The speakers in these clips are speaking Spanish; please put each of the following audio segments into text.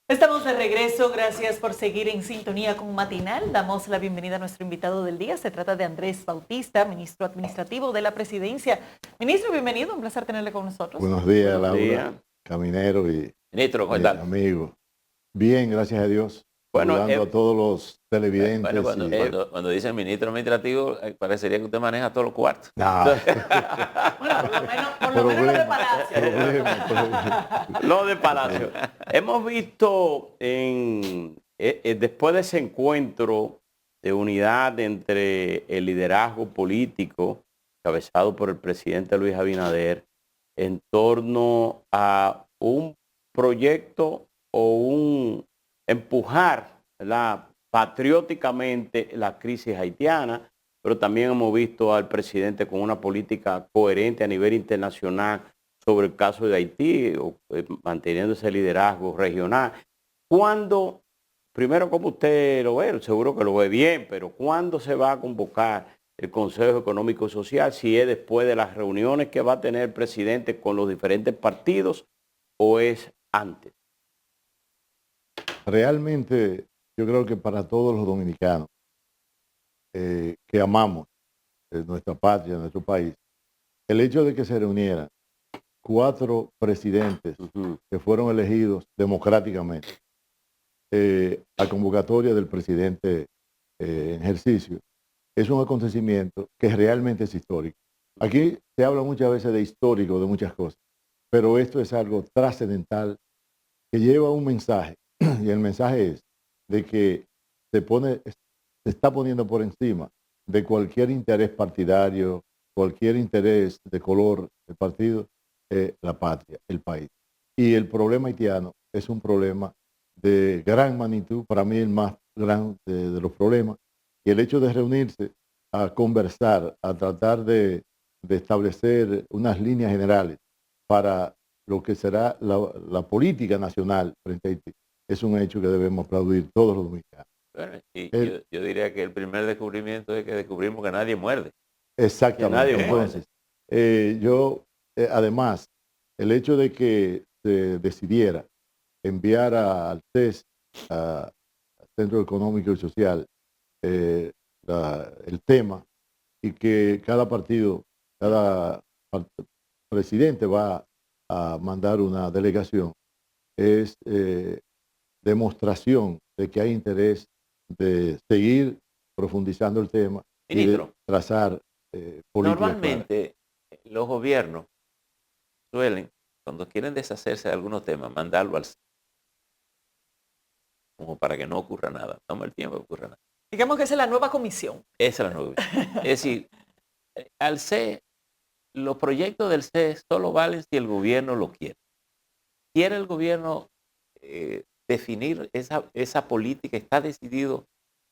Estamos de regreso, gracias por seguir en sintonía con Matinal. Damos la bienvenida a nuestro invitado del día. Se trata de Andrés Bautista, ministro administrativo de la Presidencia. Ministro, bienvenido, un placer tenerle con nosotros. Buenos días, Buenos Laura, días. Caminero y Ministro, ¿cómo tal? amigo. Bien, gracias a Dios. Bueno, Saludando a todos los televidentes. Bueno, cuando dicen ministro administrativo, parecería que usted maneja todos los cuartos. No. Bueno, por lo menos lo de Palacio. Lo de Palacio. Hemos visto después de ese encuentro de unidad entre el liderazgo político encabezado por el presidente Luis Abinader en torno a un proyecto o un empujar patrióticamente la crisis haitiana, pero también hemos visto al presidente con una política coherente a nivel internacional sobre el caso de Haití, manteniendo ese liderazgo regional. ¿Cuándo, primero como usted lo ve, seguro que lo ve bien, pero cuándo se va a convocar el Consejo Económico y Social? Si es después de las reuniones que va a tener el presidente con los diferentes partidos o es antes. Realmente, yo creo que para todos los dominicanos que amamos nuestra patria, nuestro país, el hecho de que se reunieran 4 presidentes que fueron elegidos democráticamente a convocatoria del presidente en ejercicio es un acontecimiento que realmente es histórico. Aquí se habla muchas veces de histórico, de muchas cosas, pero esto es algo trascendental que lleva un mensaje, y el mensaje es de que se está poniendo por encima de cualquier interés partidario, cualquier interés de color del partido, la patria, el país. Y el problema haitiano es un problema de gran magnitud, para mí el más grande de los problemas, y el hecho de reunirse a conversar, a tratar de establecer unas líneas generales para lo que será la política nacional frente a Haití, es un hecho que debemos aplaudir todos los dominicanos. Bueno, yo diría que el primer descubrimiento es que descubrimos que nadie muerde. Exactamente. Que nadie Entonces, además, el hecho de que se decidiera enviar al CES, al Centro Económico y Social, el tema, y que cada partido, presidente va a mandar una delegación, es demostración de que hay interés de seguir profundizando el tema. Ministro, y de trazar políticas normalmente los gobiernos suelen, cuando quieren deshacerse de algunos temas, mandarlo al como para que no ocurra nada. Toma el tiempo que ocurra nada. Digamos que esa es la nueva comisión. Esa es la nueva. Es decir, al CE, los proyectos del CE solo valen si el gobierno lo quiere. ¿Quiere el gobierno definir esa política? ¿Está decidido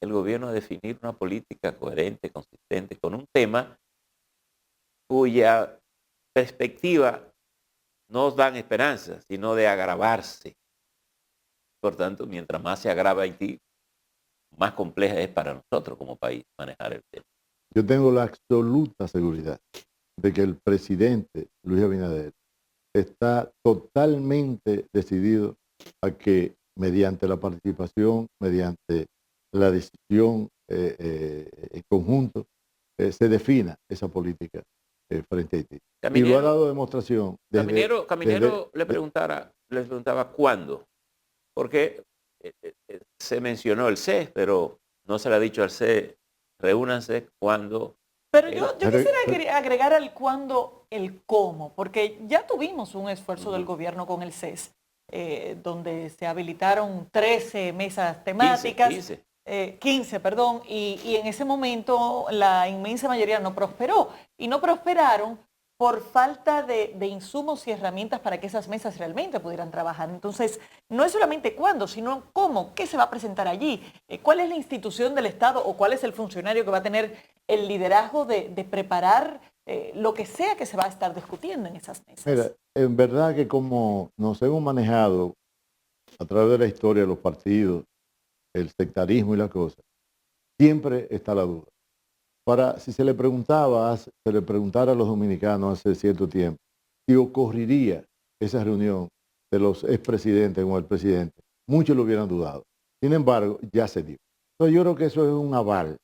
el gobierno a definir una política coherente, consistente, con un tema cuya perspectiva no nos dan esperanza, sino de agravarse? Por tanto, mientras más se agrava Haití, más compleja es para nosotros como país manejar el tema. Yo tengo la absoluta seguridad de que el presidente Luis Abinader está totalmente decidido a que mediante la participación, mediante la decisión en conjunto, se defina esa política frente a Haití. Y lo ha dado demostración. Caminero le preguntaba cuándo, porque se mencionó el CES, pero no se le ha dicho al CES, reúnanse cuando. Pero yo quisiera agregar al cuándo el cómo, porque ya tuvimos un esfuerzo del gobierno con el CES, donde se habilitaron 13 mesas temáticas. 15, perdón, y en ese momento la inmensa mayoría no prosperó. Y no prosperaron por falta de insumos y herramientas para que esas mesas realmente pudieran trabajar. Entonces, no es solamente cuándo, sino cómo, qué se va a presentar allí, cuál es la institución del Estado o cuál es el funcionario que va a tener el liderazgo de preparar lo que sea que se va a estar discutiendo en esas mesas. Mira, en verdad que como nos hemos manejado a través de la historia de los partidos, el sectarismo y la cosa, siempre está la duda. Si se le preguntara a los dominicanos hace cierto tiempo si ocurriría esa reunión de los expresidentes con el presidente, muchos lo hubieran dudado. Sin embargo, ya se dio. Entonces yo creo que eso es un aval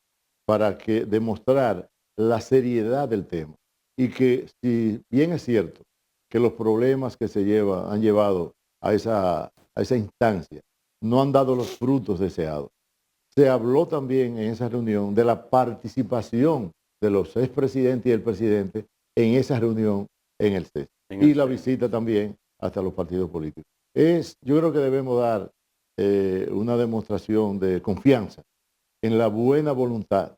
para que demostrar la seriedad del tema y que si bien es cierto que los problemas que han llevado a esa instancia no han dado los frutos deseados, se habló también en esa reunión de la participación de los expresidentes y el presidente en esa reunión en el CES y la visita también hasta los partidos políticos. Yo creo que debemos dar una demostración de confianza en la buena voluntad,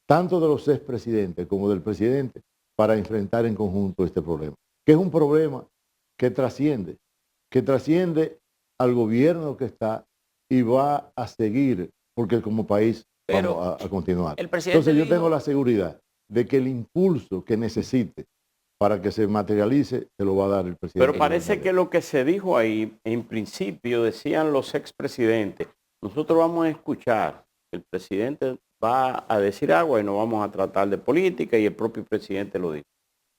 tanto de los expresidentes como del presidente, para enfrentar en conjunto este problema, que es un problema que trasciende al gobierno que está y va a seguir, porque como país vamos a continuar. Entonces yo tengo la seguridad de que el impulso que necesite para que se materialice, se lo va a dar el presidente. Pero parece que lo que se dijo ahí, en principio, decían los expresidentes, nosotros vamos a escuchar, el presidente va a decir algo y no vamos a tratar de política, y el propio presidente lo dijo.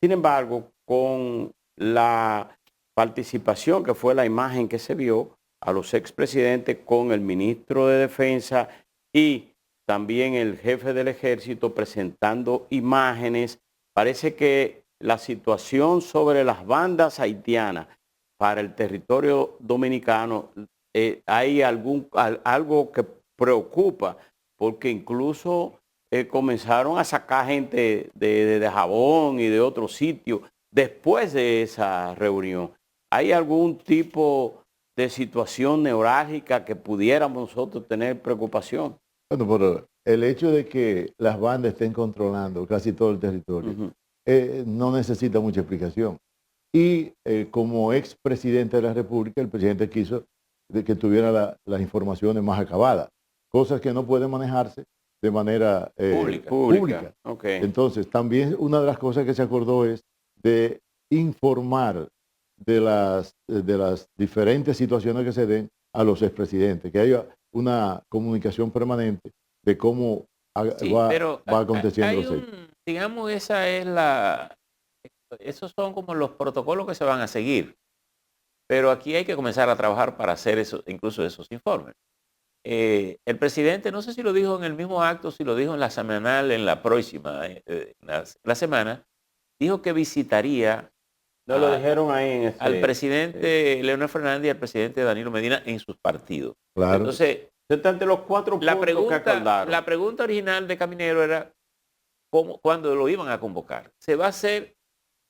Sin embargo, con la participación, que fue la imagen que se vio, a los expresidentes con el ministro de Defensa y también el jefe del ejército presentando imágenes, parece que la situación sobre las bandas haitianas para el territorio dominicano, hay algo que preocupa, porque incluso comenzaron a sacar gente de Jabón y de otros sitios después de esa reunión. ¿Hay algún tipo de situación neurálgica que pudiéramos nosotros tener preocupación? Bueno, pero el hecho de que las bandas estén controlando casi todo el territorio no necesita mucha explicación. Y como expresidente de la República, el presidente quiso de que tuviera las informaciones más acabadas, cosas que no pueden manejarse de manera pública. Okay. Entonces, también una de las cosas que se acordó es de informar de las diferentes situaciones que se den a los expresidentes, que haya una comunicación permanente de cómo va aconteciendo. Digamos, esos son como los protocolos que se van a seguir, pero aquí hay que comenzar a trabajar para hacer eso, incluso esos informes. El presidente, no sé si lo dijo en el mismo acto, si lo dijo en la semanal, en la próxima, la semana, dijo que visitaría lo dijeron ahí al presidente Leonel Fernández y al presidente Danilo Medina en sus partidos. Claro. Entonces, entre los 4 puntos que acordaron. La pregunta original de Caminero era cuándo lo iban a convocar. ¿Se va a hacer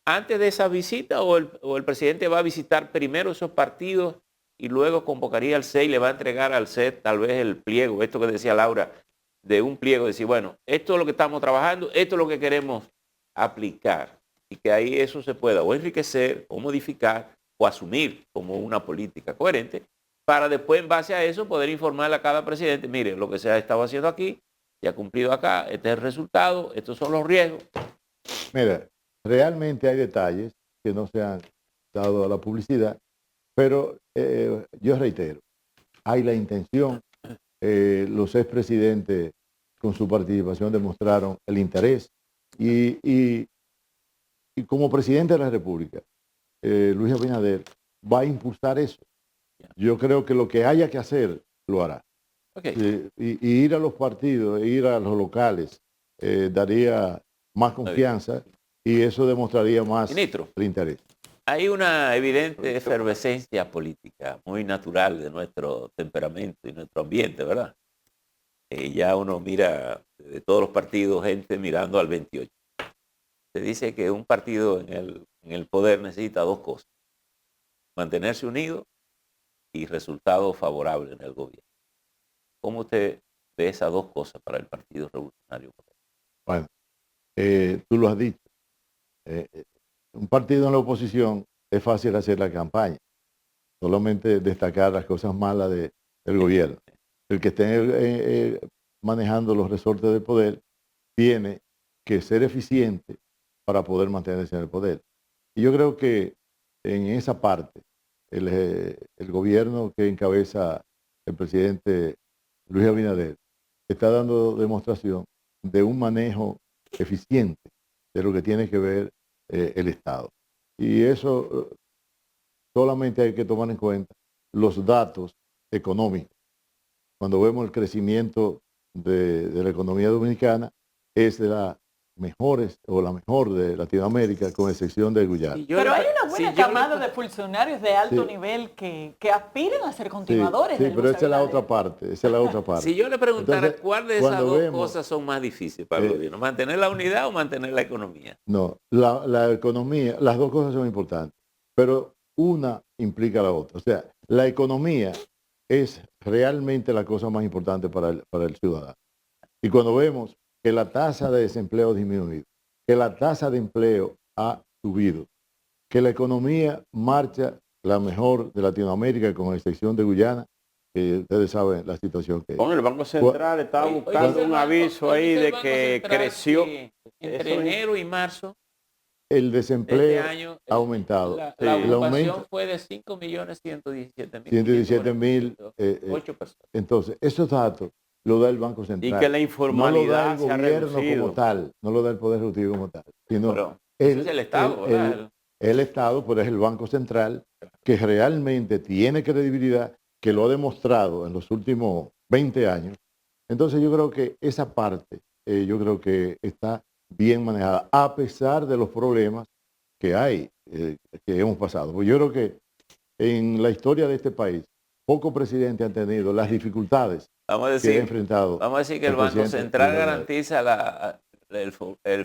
antes de esa visita o el presidente va a visitar primero esos partidos y luego convocaría al CES y le va a entregar al CES tal vez el pliego, esto que decía Laura, de un pliego, decir, bueno, esto es lo que estamos trabajando, esto es lo que queremos aplicar, y que ahí eso se pueda o enriquecer o modificar o asumir como una política coherente, para después en base a eso poder informarle a cada presidente, mire, lo que se ha estado haciendo aquí, se ha cumplido acá, este es el resultado, estos son los riesgos. Mira, realmente hay detalles que no se han dado a la publicidad, pero yo reitero, hay la intención, los expresidentes con su participación demostraron el interés y como presidente de la República, Luis Abinader va a impulsar eso. Yo creo que lo que haya que hacer, lo hará. Okay. Y ir a los partidos, ir a los locales, daría más confianza y eso demostraría más Ministro, el interés. Hay una evidente efervescencia política muy natural de nuestro temperamento y nuestro ambiente, ¿verdad? Ya uno mira de todos los partidos gente mirando al 28. Se dice que un partido en el poder necesita 2 cosas: mantenerse unido y resultados favorables en el gobierno. ¿Cómo usted ve esas 2 cosas para el Partido Revolucionario? Bueno, tú lo has dicho. Un partido en la oposición es fácil hacer la campaña, solamente destacar las cosas malas del gobierno. El que esté manejando los resortes del poder tiene que ser eficiente para poder mantenerse en el poder. Y yo creo que en esa parte, el gobierno que encabeza el presidente Luis Abinader está dando demostración de un manejo eficiente de lo que tiene que ver el Estado. Y eso solamente hay que tomar en cuenta los datos económica. Cuando vemos el crecimiento de la economía dominicana, es de las mejores o la mejor de Latinoamérica, con excepción de Guyana. Pero hay una buena camada de funcionarios de alto nivel que aspiran a ser continuadores del pero esa es la otra parte, esa es la otra parte. Si yo le preguntara, Entonces, ¿cuál de esas dos cosas son más difíciles para el gobierno? ¿Mantener la unidad o mantener la economía? No, la economía, las dos cosas son importantes, pero una implica a la otra. O sea, la economía es realmente la cosa más importante para el ciudadano. Y cuando vemos que la tasa de desempleo ha disminuido, que la tasa de empleo ha subido, que la economía marcha la mejor de Latinoamérica, con excepción de Guyana, que ustedes saben la situación que es. Bueno, el Banco Central estaba buscando un aviso ahí de que creció. Entre enero y marzo, el desempleo este año, ha aumentado. La ocupación fue de 5.117.000. 8 personas. Entonces, esos datos lo da el Banco Central. Y que la informalidad no lo da el gobierno como tal, no lo da el Poder Ejecutivo como tal, sino pero ese es el Estado, el Estado, pues es el Banco Central, que realmente tiene credibilidad, que lo ha demostrado en los últimos 20 años. Entonces yo creo que esa parte, yo creo que está bien manejada, a pesar de los problemas que hay, que hemos pasado. Pues yo creo que en la historia de este país, pocos presidentes han tenido las dificultades que ha enfrentado. Vamos a decir que el Banco Central garantiza el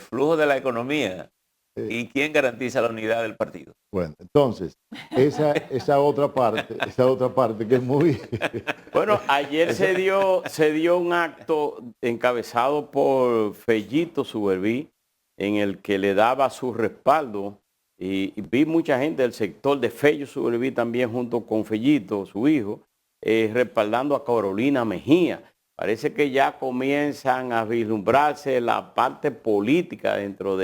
flujo de la economía. ¿Y quién garantiza la unidad del partido? Bueno, entonces, esa otra parte que es muy... Bueno, ayer se dio un acto encabezado por Fellito Suberví, en el que le daba su respaldo, y vi mucha gente del sector de Fello Suberví también, junto con Fellito, su hijo, respaldando a Carolina Mejía. Parece que ya comienzan a vislumbrarse la parte política dentro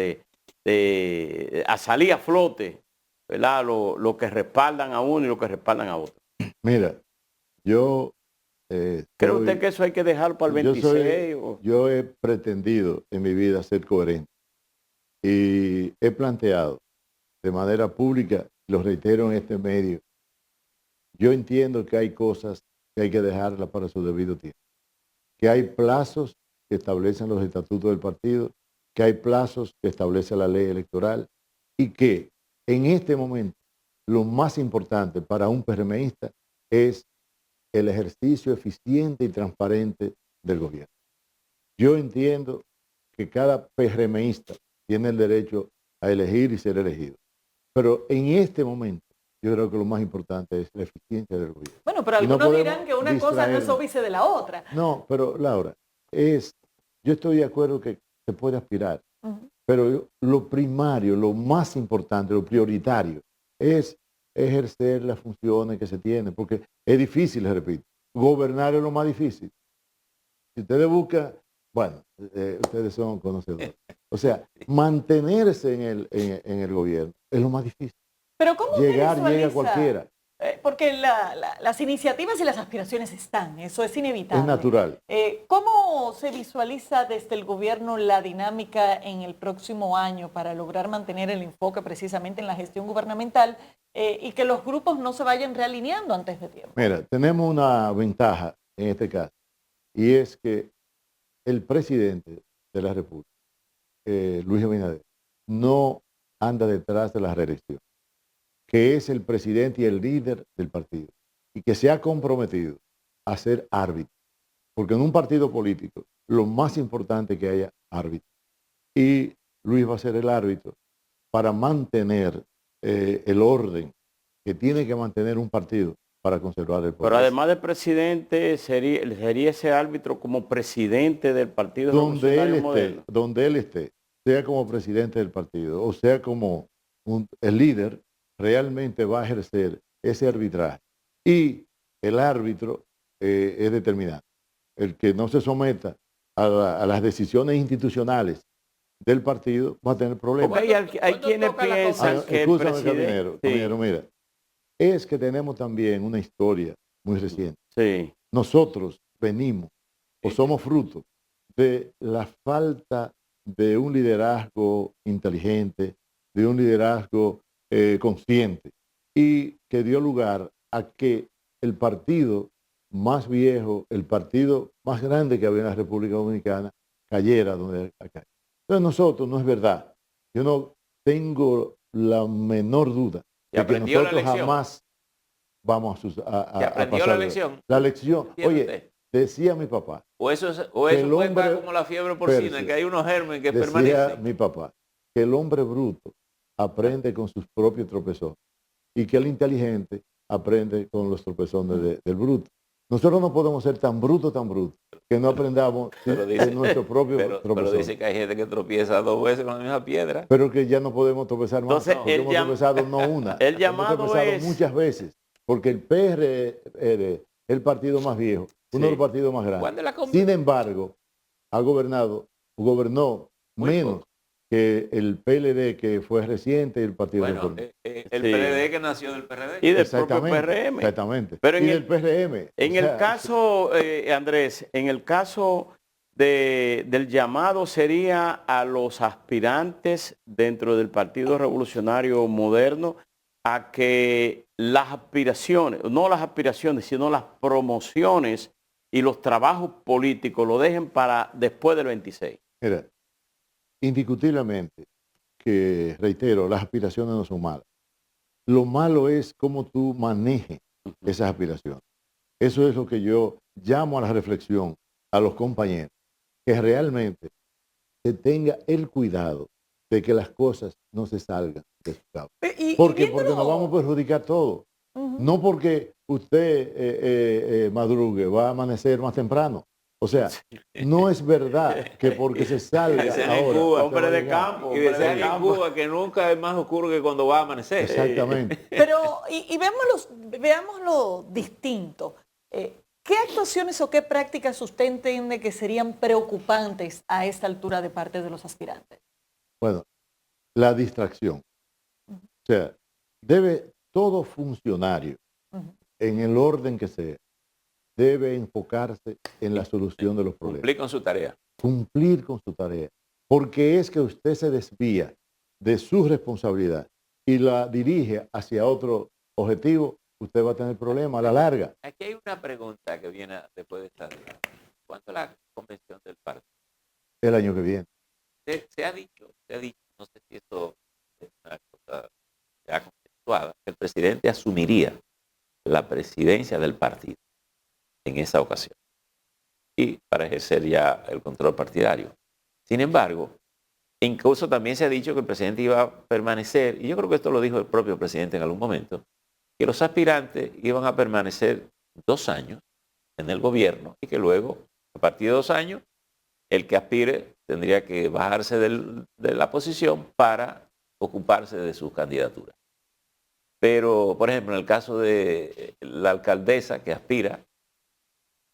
a salir a flote, ¿verdad? Lo que respaldan a uno y lo que respaldan a otro. Mira, yo... ¿Cree usted que eso hay que dejarlo para el 26? Yo he pretendido en mi vida ser coherente y he planteado de manera pública, lo reitero en este medio, yo entiendo que hay cosas que hay que dejarlas para su debido tiempo, que hay plazos que establecen los estatutos del partido, que hay plazos que establece la ley electoral y que en este momento lo más importante para un PRMista es el ejercicio eficiente y transparente del gobierno. Yo entiendo que cada PRMista tiene el derecho a elegir y ser elegido, pero en este momento yo creo que lo más importante es la eficiencia del gobierno. Bueno, pero algunos dirán que una cosa no es óbice de la otra. No, pero Laura, yo estoy de acuerdo que se puede aspirar, pero lo primario, lo más importante, lo prioritario es ejercer las funciones que se tienen, porque es difícil, les repito, gobernar es lo más difícil. Si ustedes buscan, bueno, ustedes son conocedores, o sea, mantenerse en el gobierno es lo más difícil. Pero ¿cómo llega cualquiera? Porque las iniciativas y las aspiraciones están, eso es inevitable. Es natural. ¿Cómo se visualiza desde el gobierno la dinámica en el próximo año para lograr mantener el enfoque precisamente en la gestión gubernamental y que los grupos no se vayan realineando antes de tiempo? Mira, tenemos una ventaja en este caso, y es que el presidente de la República, Luis Abinader, no anda detrás de la reelección, que es el presidente y el líder del partido, y que se ha comprometido a ser árbitro, porque en un partido político lo más importante es que haya árbitro, y Luis va a ser el árbitro para mantener el orden que tiene que mantener un partido para conservar el poder. Pero además de presidente, sería ese árbitro como presidente del Partido Revolucionario Moderno. Donde él esté, sea como presidente del partido o sea como el líder, realmente va a ejercer ese arbitraje. Y el árbitro es determinante. El que no se someta a las decisiones institucionales del partido va a tener problemas. Hay quienes piensan que el presidente... Caminero, mira, es que tenemos también una historia muy reciente. Sí. Nosotros venimos o somos fruto de la falta de un liderazgo inteligente, de un liderazgo consciente, y que dio lugar a que el partido más viejo, el partido más grande que había en la República Dominicana, cayera donde acá. Entonces nosotros, no es verdad. Yo no tengo la menor duda de que nosotros jamás vamos a aprendió pasar. la lección. La lección. Oye, Usted? decía mi papá. O eso puede estar como la fiebre porcina, que hay unos gérmenes que decía permanecen. Mi papá, que el hombre bruto aprende con sus propios tropezones y que el inteligente aprende con los tropezones del bruto. Nosotros no podemos ser tan brutos, que no aprendamos de nuestro propio tropezón. Pero dice que hay gente que tropieza 2 veces con la misma piedra. Pero que ya no podemos tropezar más. Entonces, porque hemos tropezado no una. El llamado hemos tropezado muchas veces. Porque el PRD es el partido más viejo, uno de los partidos más grandes. Sin embargo, gobernó menos que el PLD, que fue reciente, y el Partido Reformista. El PLD que nació del PRD. Y del propio PRM. Exactamente. Pero del PRM. En el caso, Andrés, en el caso del llamado sería a los aspirantes dentro del Partido Revolucionario Moderno a que las aspiraciones, no las aspiraciones, sino las promociones y los trabajos políticos lo dejen para después del 26. Mira, indiscutiblemente, que reitero, las aspiraciones no son malas. Lo malo es cómo tú manejes esas aspiraciones. Eso es lo que yo llamo a la reflexión a los compañeros, que realmente se tenga el cuidado de que las cosas no se salgan de su cabo. Porque nos vamos a perjudicar todos. No porque usted madrugue, va a amanecer más temprano. O sea, no es verdad que porque se salga ahora... Cuba, hombre de campo. Y decían en Cuba que nunca es más oscuro que cuando va a amanecer. Exactamente. Pero, veámoslo distinto. ¿Qué actuaciones o qué prácticas usted entiende que serían preocupantes a esta altura de parte de los aspirantes? Bueno, la distracción. O sea, debe todo funcionario, en el orden que sea, debe enfocarse en la solución de los problemas. Cumplir con su tarea. Cumplir con su tarea. Porque es que usted se desvía de su responsabilidad y la dirige hacia otro objetivo, usted va a tener problemas a la larga. Aquí hay una pregunta que viene después de esta. ¿Cuándo es la convención del partido? El año que viene. Se ha dicho, no sé si esto es una cosa ya conceptuada, que el presidente asumiría la presidencia del partido en esa ocasión y para ejercer ya el control partidario. Sin embargo, incluso también se ha dicho que el presidente iba a permanecer, y yo creo que esto lo dijo el propio presidente en algún momento, que los aspirantes iban a permanecer 2 años en el gobierno y que luego, a partir de 2 años, el que aspire tendría que bajarse de la posición para ocuparse de su candidatura. Pero, por ejemplo, en el caso de la alcaldesa que aspira,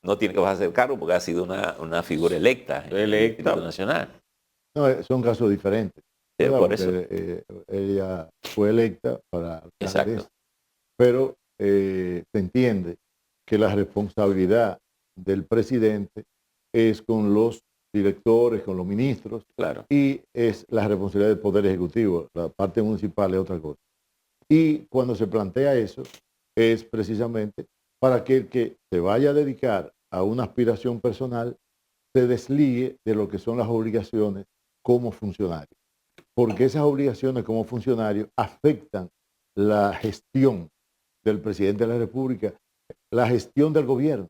no tiene que bajarse del cargo porque ha sido una figura electa en el Instituto Nacional. No, son casos diferentes. Sí, por eso. Ella fue electa para alcaldesa. Exacto. Pero se entiende que la responsabilidad del presidente es con los directores, con los ministros, claro, y es la responsabilidad del Poder Ejecutivo. La parte municipal es otra cosa. Y cuando se plantea eso, es precisamente para que el que se vaya a dedicar a una aspiración personal se desligue de lo que son las obligaciones como funcionario. Porque esas obligaciones como funcionario afectan la gestión del presidente de la República, la gestión del gobierno.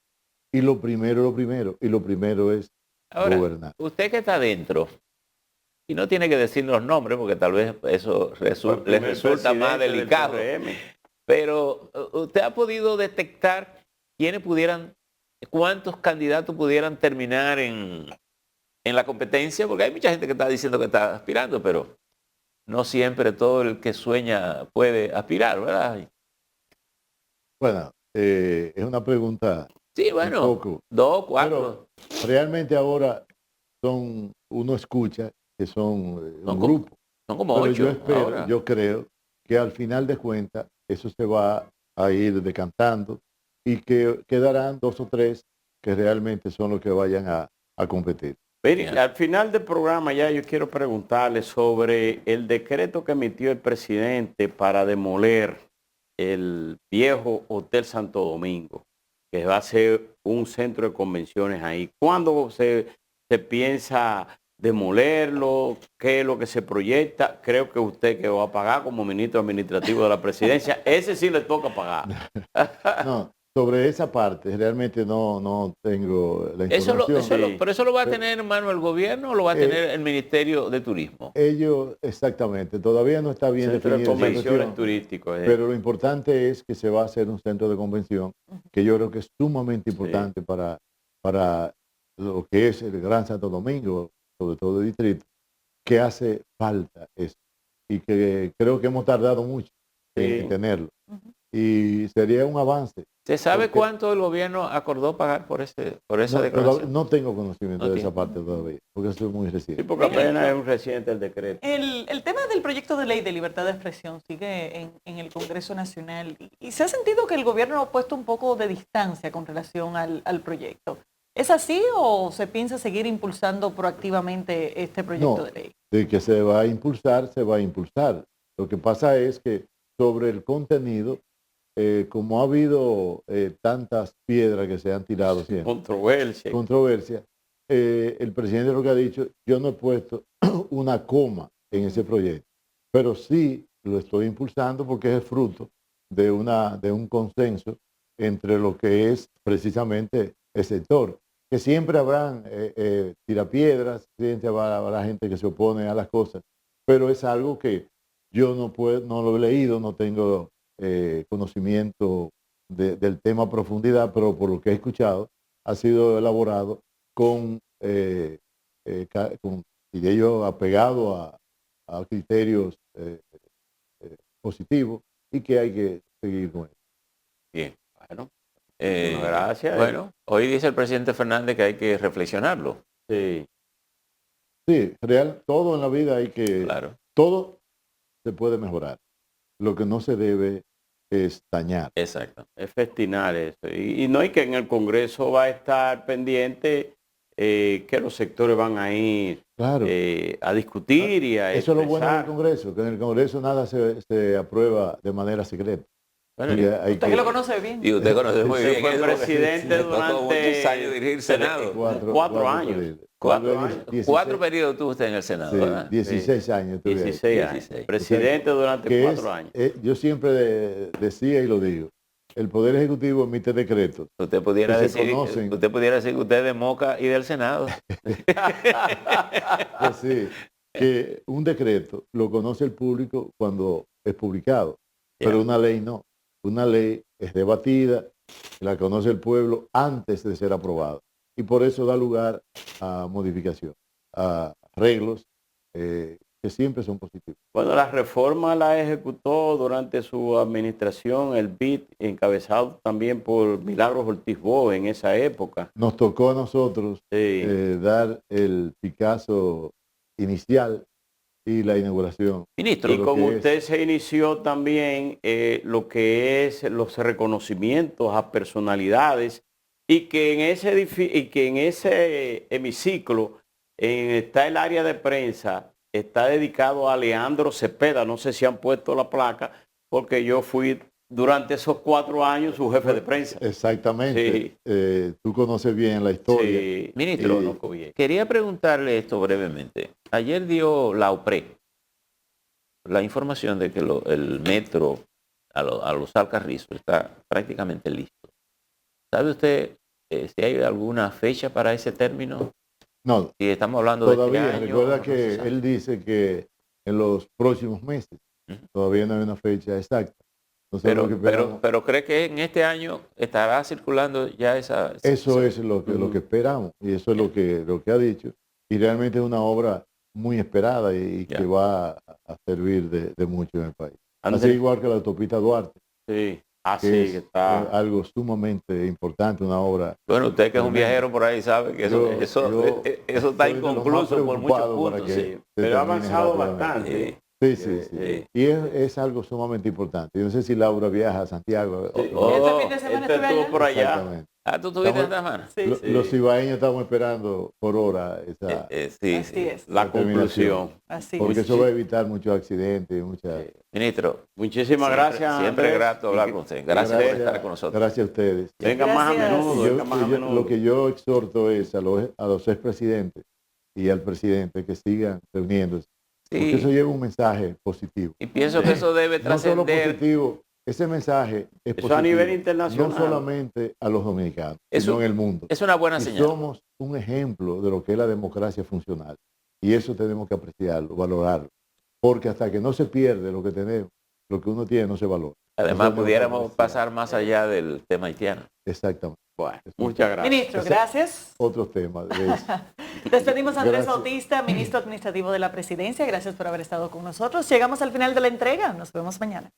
Y lo primero es ahora, gobernar. Usted que está dentro, y no tiene que decir los nombres porque tal vez eso le resulta más delicado, pero usted ha podido detectar cuántos candidatos pudieran terminar en la competencia, porque hay mucha gente que está diciendo que está aspirando, pero no siempre todo el que sueña puede aspirar, ¿verdad? Bueno, es una pregunta. Sí, bueno, un poco, 2, 4. Pero realmente ahora uno escucha que son un grupo. Son como pero 8. Yo creo que al final de cuentas eso se va a ir decantando y que quedarán 2 o 3 que realmente son los que vayan a competir. Al final del programa ya yo quiero preguntarle sobre el decreto que emitió el presidente para demoler el viejo Hotel Santo Domingo, que va a ser un centro de convenciones ahí. ¿Cuándo se piensa demolerlo? ¿Qué es lo que se proyecta? Creo que usted, que va a pagar como ministro administrativo de la presidencia, ese sí le toca pagar. No, sobre esa parte realmente no tengo la información. Pero eso lo va a tener en mano el gobierno o lo va a tener el Ministerio de Turismo. Ellos, exactamente, todavía no está bien Centro de definido. convenciones turísticos. Pero lo importante es que se va a hacer un centro de convención, que yo creo que es sumamente importante para lo que es el Gran Santo Domingo, sobre todo el distrito, que hace falta eso. Y que creo que hemos tardado mucho en tenerlo. Y sería un avance. ¿Se sabe cuánto el gobierno acordó pagar por esa declaración? No tengo conocimiento de esa parte todavía, porque eso es muy reciente. Sí, porque apenas es un reciente el decreto. El tema del proyecto de ley de libertad de expresión sigue en el Congreso Nacional y se ha sentido que el gobierno ha puesto un poco de distancia con relación al proyecto. ¿Es así o se piensa seguir impulsando proactivamente este proyecto de ley? De que se va a impulsar, se va a impulsar. Lo que pasa es que sobre el contenido, como ha habido tantas piedras que se han tirado siempre, controversia, el presidente lo que ha dicho, yo no he puesto una coma en ese proyecto, pero sí lo estoy impulsando porque es fruto de un consenso entre lo que es precisamente el sector, que siempre habrán tirapiedras, siempre habrá gente que se opone a las cosas, pero es algo que yo no lo he leído, no tengo conocimiento del tema a profundidad, pero por lo que he escuchado, ha sido elaborado con diría yo, apegado a criterios positivos y que hay que seguir con eso. Bien, bueno. Gracias. Bueno, hoy dice el presidente Fernández que hay que reflexionarlo. Sí, todo en la vida hay que... Claro. Todo se puede mejorar. Lo que no se debe es dañar. Exacto. Es festinar eso. Y no hay que en el Congreso va a estar pendiente que los sectores van a ir a discutir y a eso es lo bueno del Congreso, que en el Congreso nada se aprueba de bueno, usted que lo conoce bien. Y usted conoce muy bien. Fue presidente durante muchos años dirigir el Senado. 4 años. 4 periodos tuvo usted en el Senado. Sí, 16 años. 16 años. Presidente durante 4 años. Yo siempre decía y lo digo, el Poder Ejecutivo emite decretos. Usted pudiera decir que usted es de Moca y del Senado. Pues sí, que un decreto lo conoce el público cuando es publicado, pero una ley no. Una ley es debatida, la conoce el pueblo antes de ser aprobada. Y por eso da lugar a modificación, a arreglos que siempre son positivos. Bueno, la reforma la ejecutó durante su administración el BID, encabezado también por Milagros Ortiz Boe en esa época. Nos tocó a nosotros dar el picazo inicial y la inauguración. Ministro, y con usted se inició también lo que es los reconocimientos a personalidades y que en ese hemiciclo está el área de prensa, está dedicado a Leandro Cepeda. No sé si han puesto la placa, porque yo fui durante esos 4 años su jefe de prensa. Exactamente. Sí. Tú conoces bien la historia. Sí. Ministro, quería preguntarle esto brevemente. Ayer dio la OPRE la información de que el metro a los Alcarrizos está prácticamente listo. ¿Sabe usted si hay alguna fecha para ese término? No. Si estamos hablando todavía, de este año. Recuerda que él dice que en los próximos meses. Todavía no hay una fecha exacta. Pero cree que en este año estará circulando ya esa... Eso es lo que esperamos y eso es lo que ha dicho. Y realmente es una obra muy esperada y que va a servir de mucho en el país. Así igual que la autopista Duarte. Sí. Que está algo sumamente importante, una obra. Bueno, usted que es un viajero por ahí sabe que eso está inconcluso por muchos puntos. Pero ha avanzado bastante. Sí, sí, sí. Y es algo sumamente importante. Yo no sé si Laura viaja a Santiago. Este fin de semana estuve estuvo allá. por allá. Exactamente. Ah, ¿tú tuviste esta semana? Sí, Sí. Los cibaeños estamos esperando por hora esa Sí, así sí. es. La conclusión. Así porque es. eso va a evitar muchos accidentes, muchas... Ministro, Muchísimas gracias. siempre Andrés. grato hablar con usted. Gracias por estar con nosotros. Gracias a ustedes. Venga más a Gracias. menudo, Y yo- venga más a y yo- menudo. lo que yo exhorto es a los expresidentes y al presidente que sigan reuniéndose, porque eso Sí, lleva un mensaje positivo. y pienso que eso debe No solo trascender. positivo, ese mensaje es Eso positivo, a nivel internacional. no solamente a los dominicanos, Eso sino en el mundo. Es una buena Y señal. somos un ejemplo de lo que es la democracia funcional. Y eso tenemos que apreciarlo, valorarlo. Porque hasta que no se pierde lo que tenemos, lo que uno tiene no se valora. Además, Eso tenemos que pudiéramos apreciar. pasar más allá del tema haitiano. Exactamente. Bueno, muchas gracias. Ministro, gracias. Otros temas. Despedimos a Andrés Gracias. Bautista, ministro administrativo de la Presidencia. Gracias por haber estado con nosotros. Llegamos al final de la entrega. Nos vemos mañana.